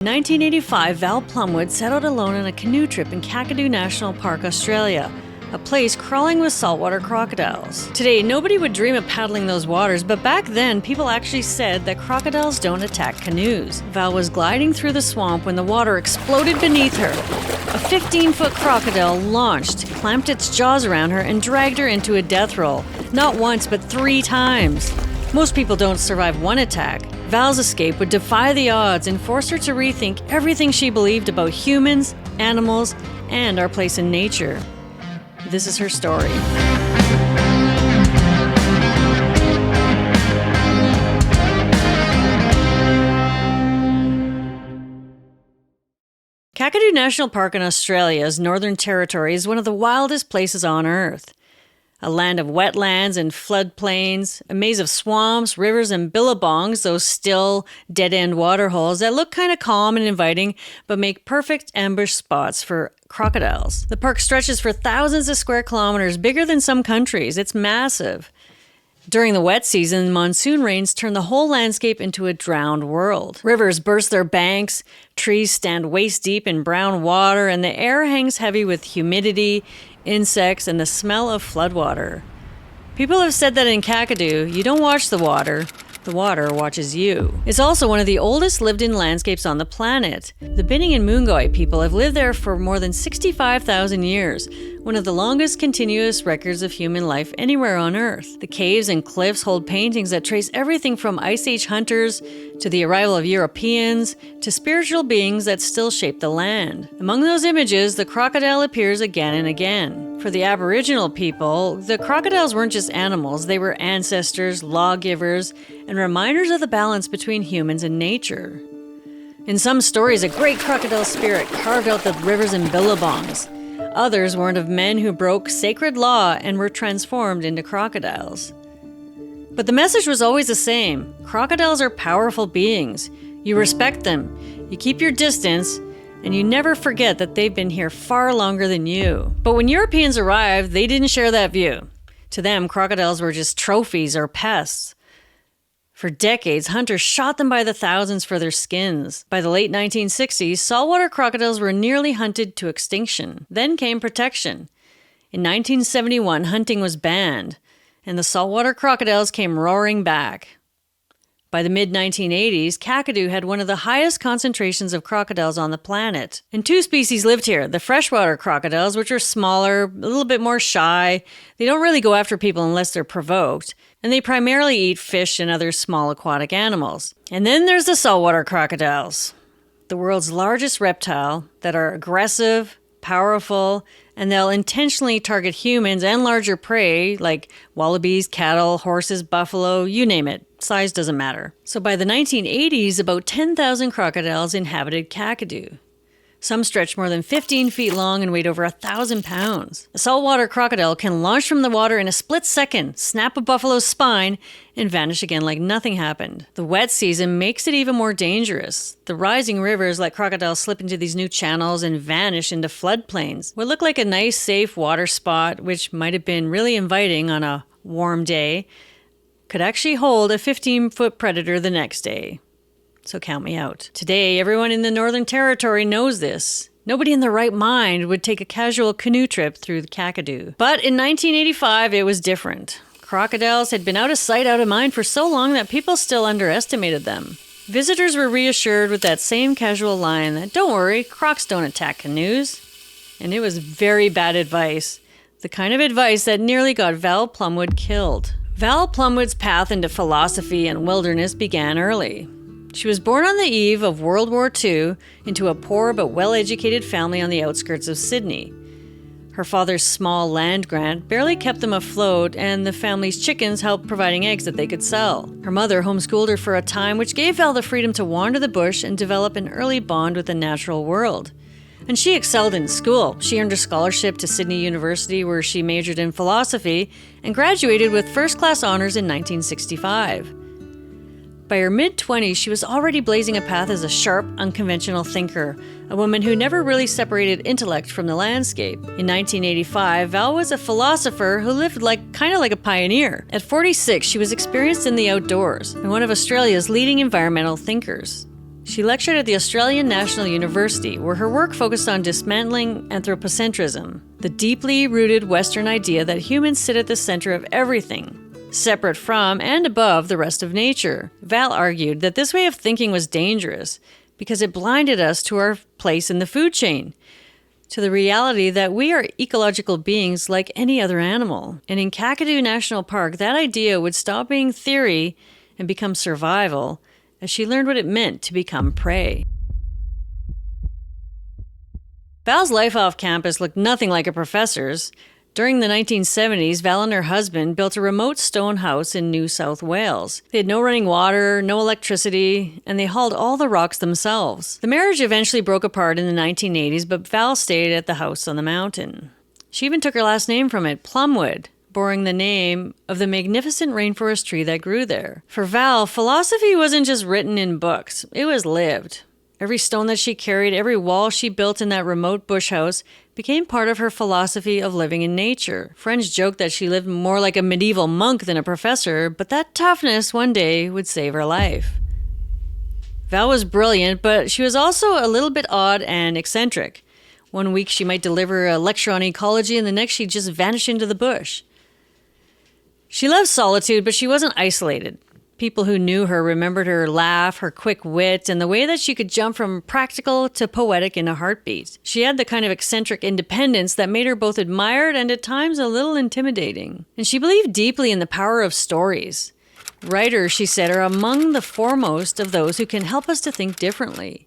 In 1985, Val Plumwood set out alone on a canoe trip in Kakadu National Park, Australia, a place crawling with saltwater crocodiles. Today, nobody would dream of paddling those waters, but back then, people actually said that crocodiles don't attack canoes. Val was gliding through the swamp when the water exploded beneath her. A 15-foot crocodile launched, clamped its jaws around her, and dragged her into a death roll. Not once, but 3 times. Most people don't survive one attack. Val's escape would defy the odds and force her to rethink everything she believed about humans, animals, and our place in nature. This is her story. Kakadu National Park in Australia's Northern Territory is one of the wildest places on Earth. A land of wetlands and floodplains, a maze of swamps, rivers, and billabongs, those still, dead-end waterholes that look kind of calm and inviting, but make perfect ambush spots for crocodiles. The park stretches for thousands of square kilometers, bigger than some countries. It's massive. During the wet season, monsoon rains turn the whole landscape into a drowned world. Rivers burst their banks, trees stand waist-deep in brown water, and the air hangs heavy with humidity, insects, and the smell of floodwater. People have said that in Kakadu, you don't watch the water watches you. It's also one of the oldest lived-in landscapes on the planet. The Binning and Moongoy people have lived there for more than 65,000 years, one of the longest continuous records of human life anywhere on Earth. The caves and cliffs hold paintings that trace everything from Ice Age hunters to the arrival of Europeans to spiritual beings that still shape the land. Among those images, the crocodile appears again and again. For the Aboriginal people, the crocodiles weren't just animals, they were ancestors, lawgivers, and reminders of the balance between humans and nature. In some stories, a great crocodile spirit carved out the rivers and billabongs. Others warned of men who broke sacred law and were transformed into crocodiles. But the message was always the same. Crocodiles are powerful beings. You respect them, you keep your distance, and you never forget that they've been here far longer than you. But when Europeans arrived, they didn't share that view. To them, crocodiles were just trophies or pests. For decades, hunters shot them by the thousands for their skins. By the late 1960s, saltwater crocodiles were nearly hunted to extinction. Then came protection. In 1971, hunting was banned, and the saltwater crocodiles came roaring back. By the mid-1980s, Kakadu had one of the highest concentrations of crocodiles on the planet. And 2 species lived here, the freshwater crocodiles, which are smaller, a little bit more shy. They don't really go after people unless they're provoked. And they primarily eat fish and other small aquatic animals. And then there's the saltwater crocodiles, the world's largest reptile that are aggressive, powerful, and they'll intentionally target humans and larger prey like wallabies, cattle, horses, buffalo, you name it. Size doesn't matter. So by the 1980s, about 10,000 crocodiles inhabited Kakadu. Some stretch more than 15 feet long and weighed over 1,000 pounds. A saltwater crocodile can launch from the water in a split second, snap a buffalo's spine, and vanish again like nothing happened. The wet season makes it even more dangerous. The rising rivers let crocodiles slip into these new channels and vanish into floodplains. What looked like a nice, safe water spot, which might have been really inviting on a warm day, could actually hold a 15-foot predator the next day. So count me out. Today, everyone in the Northern Territory knows this. Nobody in their right mind would take a casual canoe trip through the Kakadu. But in 1985, it was different. Crocodiles had been out of sight, out of mind for so long that people still underestimated them. Visitors were reassured with that same casual line that, don't worry, crocs don't attack canoes. And it was very bad advice. The kind of advice that nearly got Val Plumwood killed. Val Plumwood's path into philosophy and wilderness began early. She was born on the eve of World War II into a poor but well-educated family on the outskirts of Sydney. Her father's small land grant barely kept them afloat, and the family's chickens helped providing eggs that they could sell. Her mother homeschooled her for a time, which gave Val the freedom to wander the bush and develop an early bond with the natural world. And she excelled in school. She earned a scholarship to Sydney University, where she majored in philosophy and graduated with first-class honors in 1965. By her mid-20s, she was already blazing a path as a sharp, unconventional thinker, a woman who never really separated intellect from the landscape. In 1985, Val was a philosopher who lived kind of like a pioneer. At 46, she was experienced in the outdoors and one of Australia's leading environmental thinkers. She lectured at the Australian National University, where her work focused on dismantling anthropocentrism, the deeply rooted Western idea that humans sit at the center of everything, separate from and above the rest of nature. Val argued that this way of thinking was dangerous because it blinded us to our place in the food chain, to the reality that we are ecological beings like any other animal. And in Kakadu National Park, that idea would stop being theory and become survival, as she learned what it meant to become prey. Val's life off campus looked nothing like a professor's. During the 1970s, Val and her husband built a remote stone house in New South Wales. They had no running water, no electricity, and they hauled all the rocks themselves. The marriage eventually broke apart in the 1980s, but Val stayed at the house on the mountain. She even took her last name from it, Plumwood, borrowing the name of the magnificent rainforest tree that grew there. For Val, philosophy wasn't just written in books, it was lived. Every stone that she carried, every wall she built in that remote bush house became part of her philosophy of living in nature. Friends joked that she lived more like a medieval monk than a professor, but that toughness one day would save her life. Val was brilliant, but she was also a little bit odd and eccentric. One week she might deliver a lecture on ecology, and the next she'd just vanish into the bush. She loved solitude, but she wasn't isolated. People who knew her remembered her laugh, her quick wit, and the way that she could jump from practical to poetic in a heartbeat. She had the kind of eccentric independence that made her both admired and at times a little intimidating. And she believed deeply in the power of stories. Writers, she said, are among the foremost of those who can help us to think differently.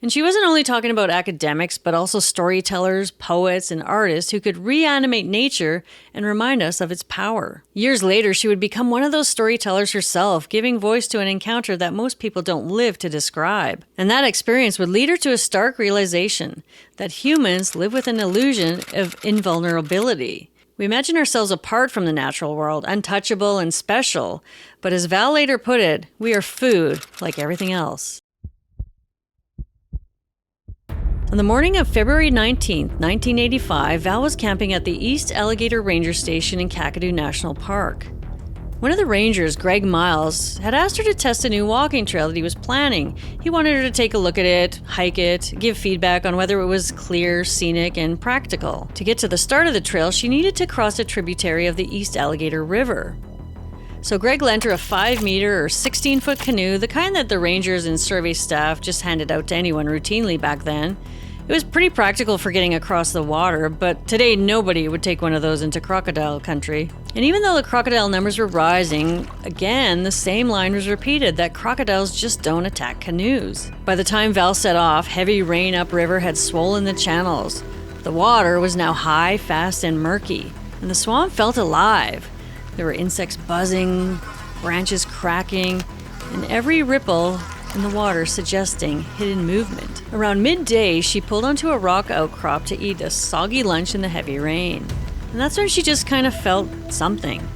And she wasn't only talking about academics, but also storytellers, poets, and artists who could reanimate nature and remind us of its power. Years later, she would become one of those storytellers herself, giving voice to an encounter that most people don't live to describe. And that experience would lead her to a stark realization that humans live with an illusion of invulnerability. We imagine ourselves apart from the natural world, untouchable and special. But as Val later put it, we are food like everything else. On the morning of February 19, 1985, Val was camping at the East Alligator Ranger Station in Kakadu National Park. One of the rangers, Greg Miles, had asked her to test a new walking trail that he was planning. He wanted her to take a look at it, hike it, give feedback on whether it was clear, scenic, and practical. To get to the start of the trail, she needed to cross a tributary of the East Alligator River. So Greg lent her a 5-meter or 16-foot canoe, the kind that the rangers and survey staff just handed out to anyone routinely back then. It was pretty practical for getting across the water, but today nobody would take one of those into crocodile country. And even though the crocodile numbers were rising, again, the same line was repeated that crocodiles just don't attack canoes. By the time Val set off, heavy rain upriver had swollen the channels. The water was now high, fast, and murky, and the swamp felt alive. There were insects buzzing, branches cracking, and every ripple in the water suggesting hidden movement. Around midday, she pulled onto a rock outcrop to eat a soggy lunch in the heavy rain. And that's when she just kind of felt something.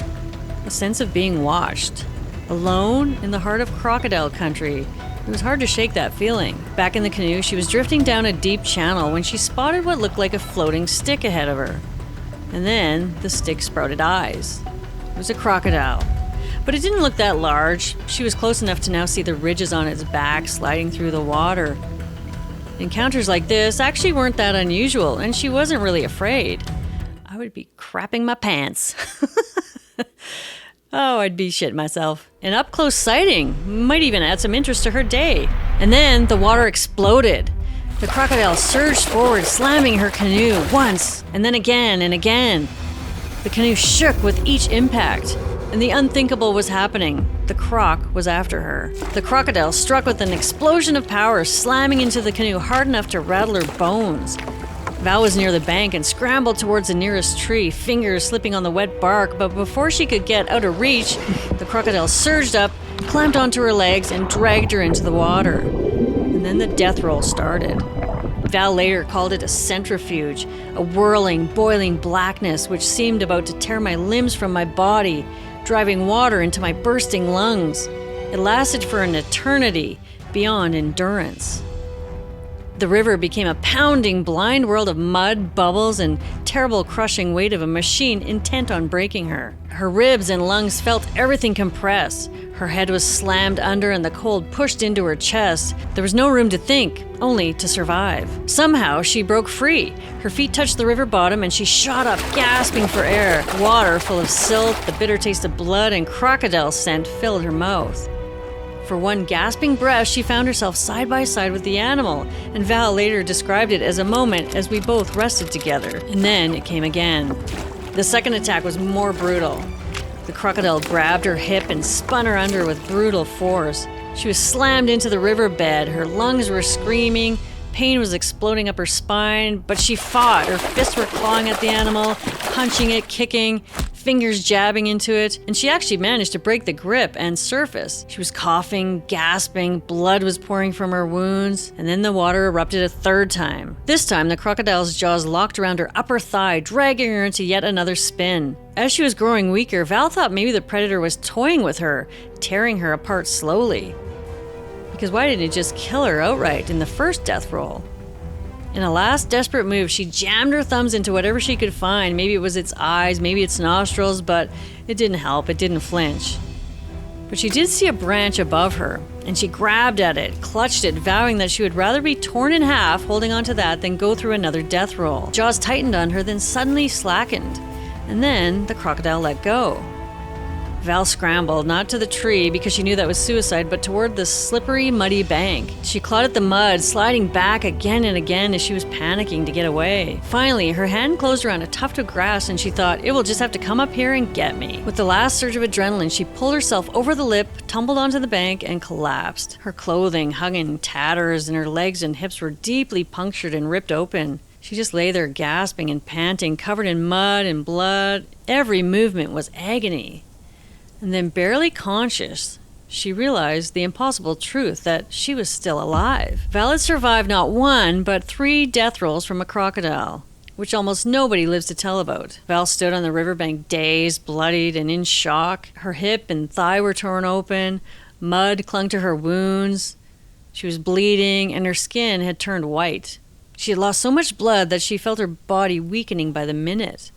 A sense of being watched. Alone in the heart of crocodile country. It was hard to shake that feeling. Back in the canoe, she was drifting down a deep channel when she spotted what looked like a floating stick ahead of her. And then the stick sprouted eyes. It was a crocodile. But it didn't look that large. She was close enough to now see the ridges on its back sliding through the water. Encounters like this actually weren't that unusual, and she wasn't really afraid. I would be crapping my pants. Oh, I'd be shitting myself. An up-close sighting might even add some interest to her day. And then the water exploded. The crocodile surged forward, slamming her canoe once, and then again and again. The canoe shook with each impact. And the unthinkable was happening. The croc was after her. The crocodile struck with an explosion of power, slamming into the canoe hard enough to rattle her bones. Val was near the bank and scrambled towards the nearest tree, fingers slipping on the wet bark, but before she could get out of reach, the crocodile surged up, clamped onto her legs, and dragged her into the water. And then the death roll started. Val later called it a centrifuge, a whirling, boiling blackness which seemed about to tear my limbs from my body, driving water into my bursting lungs. It lasted for an eternity, beyond endurance. The river became a pounding, blind world of mud, bubbles, and terrible crushing weight of a machine intent on breaking her. Her ribs and lungs felt everything compress. Her head was slammed under and the cold pushed into her chest. There was no room to think, only to survive. Somehow, she broke free. Her feet touched the river bottom and she shot up, gasping for air. Water full of silt, the bitter taste of blood, and crocodile scent filled her mouth. For one gasping breath, she found herself side by side with the animal, and Val later described it as a moment as we both rested together. And then it came again. The second attack was more brutal. The crocodile grabbed her hip and spun her under with brutal force. She was slammed into the riverbed. Her lungs were screaming. Pain was exploding up her spine, but she fought. Her fists were clawing at the animal, punching it, kicking, fingers jabbing into it, and she actually managed to break the grip and surface. She was coughing, gasping, blood was pouring from her wounds, and then the water erupted a third time. This time, the crocodile's jaws locked around her upper thigh, dragging her into yet another spin. As she was growing weaker, Val thought maybe the predator was toying with her, tearing her apart slowly. Because why didn't it just kill her outright in the first death roll? In a last desperate move, she jammed her thumbs into whatever she could find. Maybe it was its eyes, maybe its nostrils, but it didn't help. It didn't flinch. But she did see a branch above her, and she grabbed at it, clutched it, vowing that she would rather be torn in half holding onto that than go through another death roll. Jaws tightened on her, then suddenly slackened. And then the crocodile let go. Val scrambled, not to the tree because she knew that was suicide, but toward the slippery, muddy bank. She clawed at the mud, sliding back again and again as she was panicking to get away. Finally, her hand closed around a tuft of grass and she thought, it will just have to come up here and get me. With the last surge of adrenaline, she pulled herself over the lip, tumbled onto the bank, and collapsed. Her clothing hung in tatters and her legs and hips were deeply punctured and ripped open. She just lay there gasping and panting, covered in mud and blood. Every movement was agony. And then, barely conscious, she realized the impossible truth that she was still alive. Val had survived not one, but 3 death rolls from a crocodile, which almost nobody lives to tell about. Val stood on the riverbank dazed, bloodied, and in shock. Her hip and thigh were torn open. Mud clung to her wounds. She was bleeding, and her skin had turned white. She had lost so much blood that she felt her body weakening by the minute.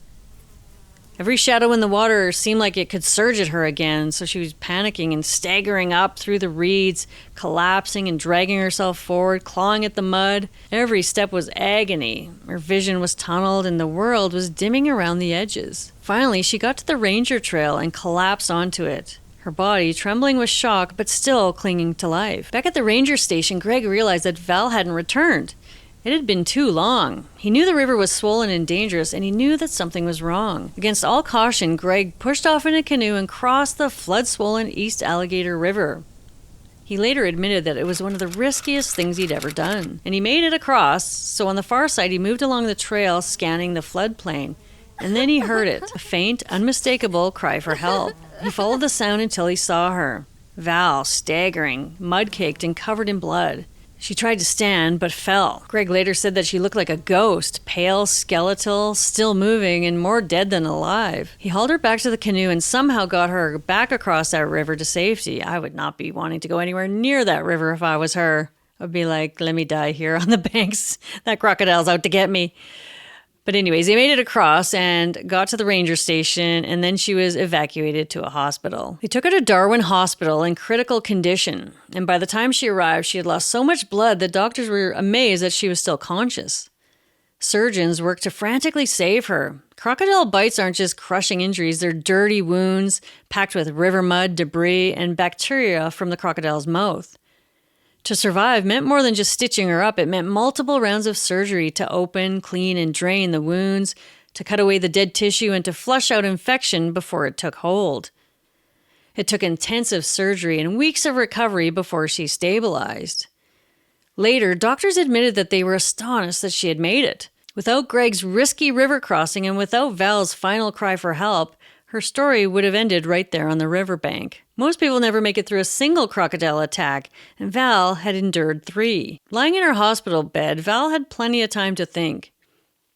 Every shadow in the water seemed like it could surge at her again, so she was panicking and staggering up through the reeds, collapsing and dragging herself forward, clawing at the mud. Every step was agony. Her vision was tunneled and the world was dimming around the edges. Finally, she got to the ranger trail and collapsed onto it, her body trembling with shock but still clinging to life. Back at the ranger station, Greg realized that Val hadn't returned. It had been too long. He knew the river was swollen and dangerous, and he knew that something was wrong. Against all caution, Greg pushed off in a canoe and crossed the flood-swollen East Alligator River. He later admitted that it was one of the riskiest things he'd ever done. And he made it across, so on the far side he moved along the trail, scanning the floodplain. And then he heard it, a faint, unmistakable cry for help. He followed the sound until he saw her. Val, staggering, mud-caked and covered in blood. She tried to stand, but fell. Greg later said that she looked like a ghost, pale, skeletal, still moving, and more dead than alive. He hauled her back to the canoe and somehow got her back across that river to safety. I would not be wanting to go anywhere near that river if I was her. I'd be like, let me die here on the banks. That crocodile's out to get me. But anyways, they made it across and got to the ranger station, and then she was evacuated to a hospital. They took her to Darwin Hospital in critical condition, and by the time she arrived, she had lost so much blood that doctors were amazed that she was still conscious. Surgeons worked to frantically save her. Crocodile bites aren't just crushing injuries, they're dirty wounds packed with river mud, debris, and bacteria from the crocodile's mouth. To survive meant more than just stitching her up. It meant multiple rounds of surgery to open, clean, and drain the wounds, to cut away the dead tissue, and to flush out infection before it took hold. It took intensive surgery and weeks of recovery before she stabilized. Later, doctors admitted that they were astonished that she had made it. Without Greg's risky river crossing and without Val's final cry for help, her story would have ended right there on the riverbank. Most people never make it through a single crocodile attack, and Val had endured 3. Lying in her hospital bed, Val had plenty of time to think.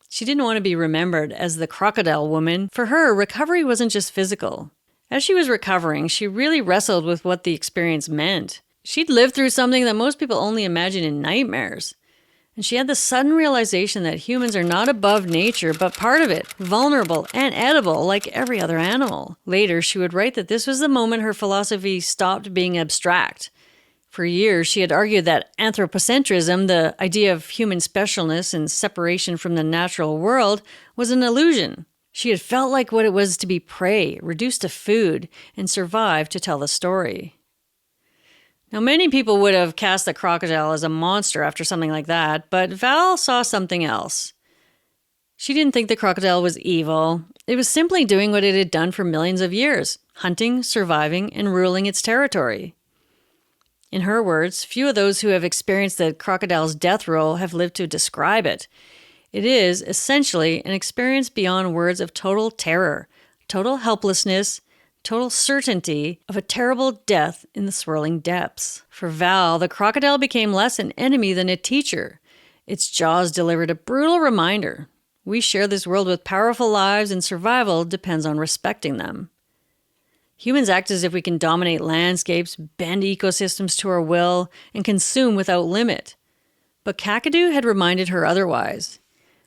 She didn't want to be remembered as the crocodile woman. For her, recovery wasn't just physical. As she was recovering, she really wrestled with what the experience meant. She'd lived through something that most people only imagine in nightmares. And she had the sudden realization that humans are not above nature, but part of it, vulnerable and edible like every other animal. Later, she would write that this was the moment her philosophy stopped being abstract. For years, she had argued that anthropocentrism, the idea of human specialness and separation from the natural world, was an illusion. She had felt like what it was to be prey, reduced to food, and survive to tell the story. Now, many people would have cast the crocodile as a monster after something like that, but Val saw something else. She didn't think the crocodile was evil. It was simply doing what it had done for millions of years, hunting, surviving, and ruling its territory. In her words, few of those who have experienced the crocodile's death roll have lived to describe it. It is, essentially, an experience beyond words of total terror, total helplessness, total certainty of a terrible death in the swirling depths. For Val, the crocodile became less an enemy than a teacher. Its jaws delivered a brutal reminder. We share this world with powerful lives, and survival depends on respecting them. Humans act as if we can dominate landscapes, bend ecosystems to our will, and consume without limit. But Kakadu had reminded her otherwise.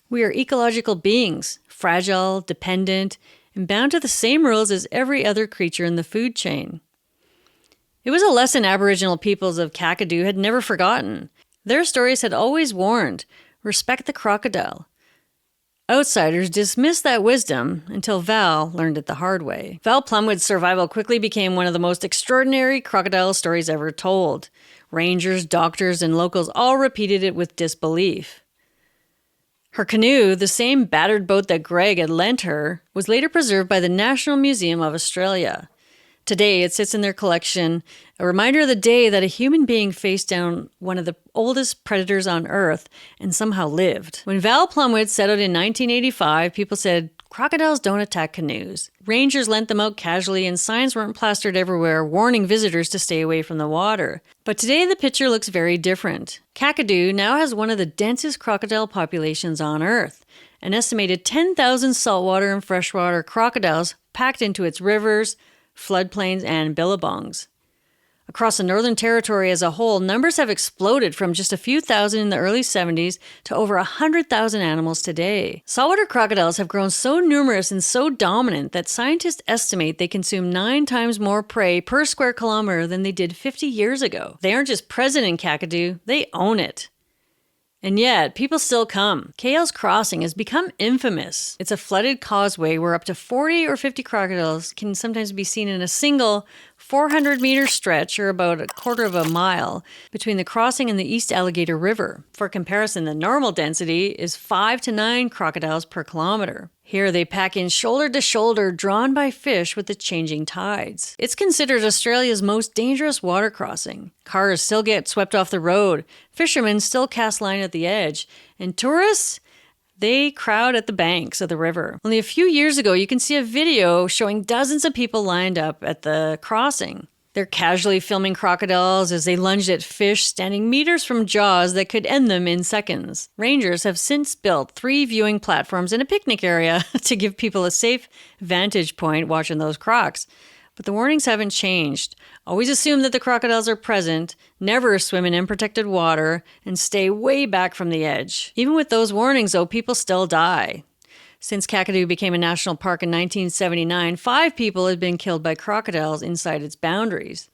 We are ecological beings, fragile, dependent, and bound to the same rules as every other creature in the food chain. It was a lesson Aboriginal peoples of Kakadu had never forgotten. Their stories had always warned, respect the crocodile. Outsiders dismissed that wisdom until Val learned it the hard way. Val Plumwood's survival quickly became one of the most extraordinary crocodile stories ever told. Rangers, doctors, and locals all repeated it with disbelief. Her canoe, the same battered boat that Greg had lent her, was later preserved by the National Museum of Australia. Today, it sits in their collection, a reminder of the day that a human being faced down one of the oldest predators on Earth and somehow lived. When Val Plumwood set out in 1985, people said, crocodiles don't attack canoes. Rangers lent them out casually and signs weren't plastered everywhere, warning visitors to stay away from the water. But today, the picture looks very different. Kakadu now has one of the densest crocodile populations on Earth. An estimated 10,000 saltwater and freshwater crocodiles packed into its rivers, floodplains, and billabongs. Across the Northern Territory as a whole, numbers have exploded from just a few thousand in the early 70s to over 100,000 animals today. Saltwater crocodiles have grown so numerous and so dominant that scientists estimate they consume 9 times more prey per square kilometer than they did 50 years ago. They aren't just present in Kakadu, they own it. And yet, people still come. Kakadu Crossing has become infamous. It's a flooded causeway where up to 40 or 50 crocodiles can sometimes be seen in a single 400-meter stretch, or about a quarter of a mile, between the crossing and the East Alligator River. For comparison, the normal density is 5 to 9 crocodiles per kilometer. Here they pack in shoulder to shoulder, drawn by fish with the changing tides. It's considered Australia's most dangerous water crossing. Cars still get swept off the road, fishermen still cast line at the edge, and tourists, they crowd at the banks of the river. Only a few years ago, you can see a video showing dozens of people lined up at the crossing. They're casually filming crocodiles as they lunged at fish standing meters from jaws that could end them in seconds. Rangers have since built 3 viewing platforms and a picnic area to give people a safe vantage point watching those crocs. But the warnings haven't changed. Always assume that the crocodiles are present, never swim in unprotected water, and stay way back from the edge. Even with those warnings, though, people still die. Since Kakadu became a national park in 1979, 5 people had been killed by crocodiles inside its boundaries.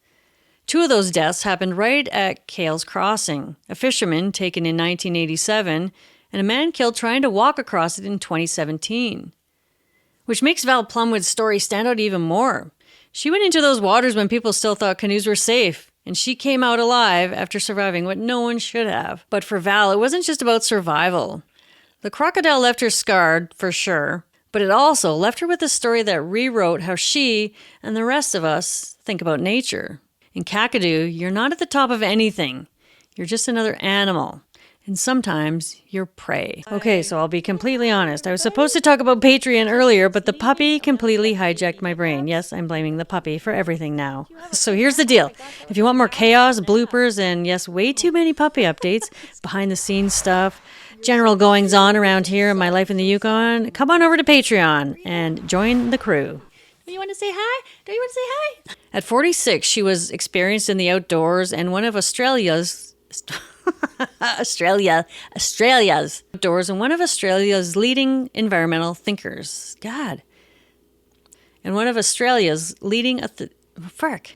2 of those deaths happened right at Kakadu Crossing, a fisherman taken in 1987, and a man killed trying to walk across it in 2017. Which makes Val Plumwood's story stand out even more. She went into those waters when people still thought canoes were safe, and she came out alive after surviving what no one should have. But for Val, it wasn't just about survival. The crocodile left her scarred, for sure, but it also left her with a story that rewrote how she and the rest of us think about nature. In Kakadu, you're not at the top of anything. You're just another animal. And sometimes you're prey. Okay, so I'll be completely honest. I was supposed to talk about Patreon earlier, but the puppy completely hijacked my brain. Yes, I'm blaming the puppy for everything now. So here's the deal. If you want more chaos, bloopers, and yes, way too many puppy updates, behind the scenes stuff, general goings on around here in my life in the Yukon, come on over to Patreon and join the crew. Do you want to say hi? Do you want to say hi? At 46, she was experienced in the outdoors and one of Australia's... Australia's outdoors, and one of Australia's leading environmental thinkers. God. And one of Australia's leading... Fuck.